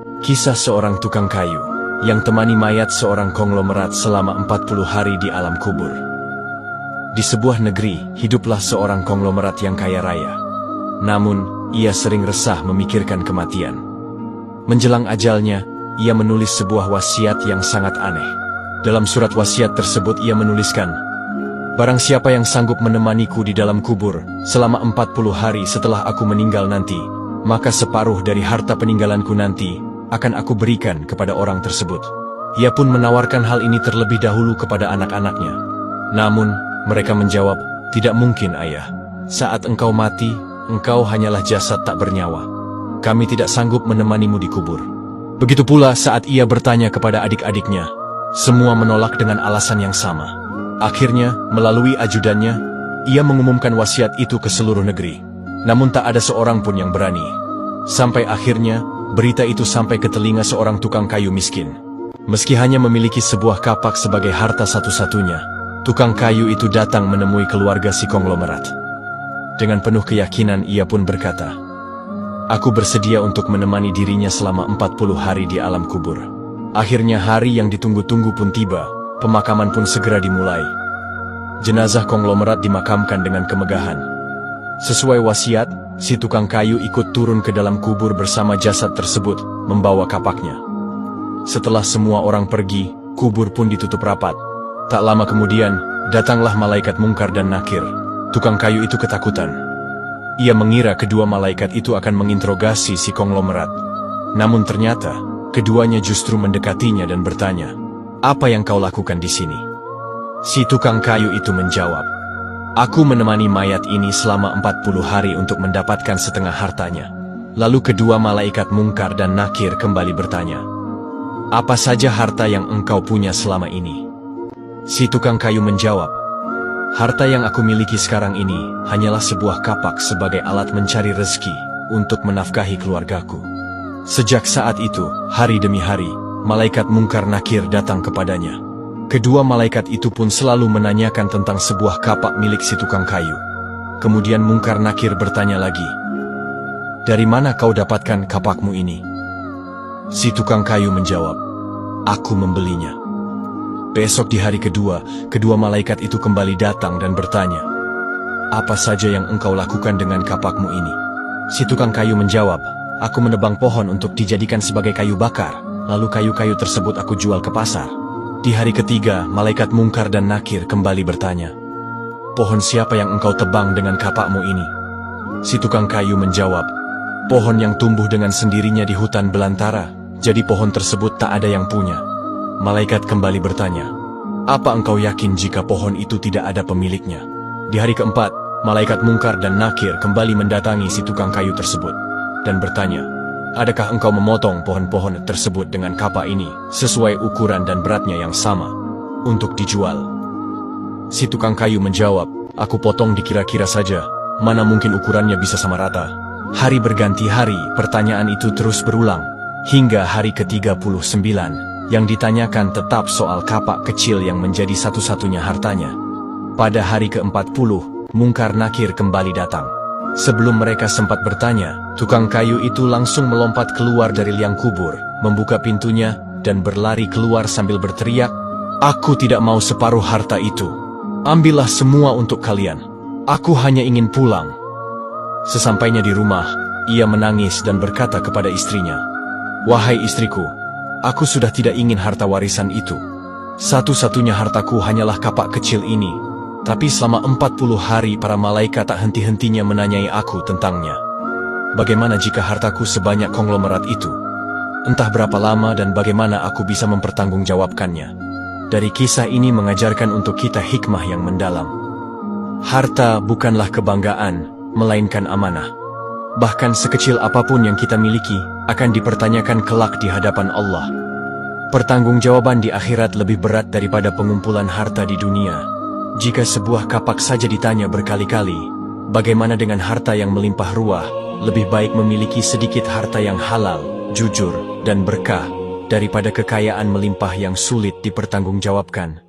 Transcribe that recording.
Kisah seorang tukang kayu yang temani mayat seorang konglomerat selama 40 hari di alam kubur. Di sebuah negeri, hiduplah seorang konglomerat yang kaya raya. Namun, ia sering resah memikirkan kematian. Menjelang ajalnya, ia menulis sebuah wasiat yang sangat aneh. Dalam surat wasiat tersebut ia menuliskan, "Barang siapa yang sanggup menemaniku di dalam kubur selama 40 hari setelah aku meninggal nanti, maka separuh dari harta peninggalanku nanti akan aku berikan kepada orang tersebut." Ia pun menawarkan hal ini terlebih dahulu kepada anak-anaknya. Namun, mereka menjawab, "Tidak mungkin, Ayah. Saat engkau mati, engkau hanyalah jasad tak bernyawa. Kami tidak sanggup menemanimu di kubur." Begitu pula saat ia bertanya kepada adik-adiknya, semua menolak dengan alasan yang sama. Akhirnya, melalui ajudannya, ia mengumumkan wasiat itu ke seluruh negeri. Namun tak ada seorang pun yang berani. Sampai akhirnya, berita itu sampai ke telinga seorang tukang kayu miskin. Meski hanya memiliki sebuah kapak sebagai harta satu-satunya, tukang kayu itu datang menemui keluarga si konglomerat. Dengan penuh keyakinan ia pun berkata, "Aku bersedia untuk menemani dirinya selama 40 hari di alam kubur." Akhirnya hari yang ditunggu-tunggu pun tiba, pemakaman pun segera dimulai. Jenazah konglomerat dimakamkan dengan kemegahan. Sesuai wasiat, si tukang kayu ikut turun ke dalam kubur bersama jasad tersebut, membawa kapaknya. Setelah semua orang pergi, kubur pun ditutup rapat. Tak lama kemudian, datanglah malaikat Mungkar dan Nakir. Tukang kayu itu ketakutan. Ia mengira kedua malaikat itu akan menginterogasi si konglomerat. Namun ternyata, keduanya justru mendekatinya dan bertanya, "Apa yang kau lakukan di sini?" Si tukang kayu itu menjawab, "Aku menemani mayat ini selama 40 hari untuk mendapatkan setengah hartanya." Lalu kedua malaikat Mungkar dan Nakir kembali bertanya, "Apa saja harta yang engkau punya selama ini?" Si tukang kayu menjawab, "Harta yang aku miliki sekarang ini hanyalah sebuah kapak sebagai alat mencari rezeki untuk menafkahi keluargaku." Sejak saat itu, hari demi hari, malaikat Mungkar Nakir datang kepadanya. Kedua malaikat itu pun selalu menanyakan tentang sebuah kapak milik si tukang kayu. Kemudian Mungkar Nakir bertanya lagi, "Dari mana kau dapatkan kapakmu ini?" Si tukang kayu menjawab, "Aku membelinya." Besok di hari kedua, kedua malaikat itu kembali datang dan bertanya, "Apa saja yang engkau lakukan dengan kapakmu ini?" Si tukang kayu menjawab, "Aku menebang pohon untuk dijadikan sebagai kayu bakar, lalu kayu-kayu tersebut aku jual ke pasar." Di hari ketiga, malaikat Mungkar dan Nakir kembali bertanya, "Pohon siapa yang engkau tebang dengan kapakmu ini?" Si tukang kayu menjawab, "Pohon yang tumbuh dengan sendirinya di hutan belantara, jadi pohon tersebut tak ada yang punya." Malaikat kembali bertanya, "Apa engkau yakin jika pohon itu tidak ada pemiliknya?" Di hari keempat, malaikat Mungkar dan Nakir kembali mendatangi si tukang kayu tersebut dan bertanya, "Adakah engkau memotong pohon-pohon tersebut dengan kapak ini sesuai ukuran dan beratnya yang sama untuk dijual?" Si tukang kayu menjawab, "Aku potong dikira-kira saja, mana mungkin ukurannya bisa sama rata." Hari berganti hari, pertanyaan itu terus berulang, hingga hari ke-39, yang ditanyakan tetap soal kapak kecil yang menjadi satu-satunya hartanya. Pada hari ke-40, Mungkar Nakir kembali datang. Sebelum mereka sempat bertanya, tukang kayu itu langsung melompat keluar dari liang kubur, membuka pintunya, dan berlari keluar sambil berteriak, "Aku tidak mau separuh harta itu. Ambillah semua untuk kalian. Aku hanya ingin pulang." Sesampainya di rumah, ia menangis dan berkata kepada istrinya, "Wahai istriku, aku sudah tidak ingin harta warisan itu. Satu-satunya hartaku hanyalah kapak kecil ini. Tapi selama 40 hari para malaikat tak henti-hentinya menanyai aku tentangnya. Bagaimana jika hartaku sebanyak konglomerat itu? Entah berapa lama dan bagaimana aku bisa mempertanggungjawabkannya." Dari kisah ini mengajarkan untuk kita hikmah yang mendalam. Harta bukanlah kebanggaan, melainkan amanah. Bahkan sekecil apapun yang kita miliki akan dipertanyakan kelak di hadapan Allah. Pertanggungjawaban di akhirat lebih berat daripada pengumpulan harta di dunia. Jika sebuah kapak saja ditanya berkali-kali, bagaimana dengan harta yang melimpah ruah? Lebih baik memiliki sedikit harta yang halal, jujur, dan berkah, daripada kekayaan melimpah yang sulit dipertanggungjawabkan.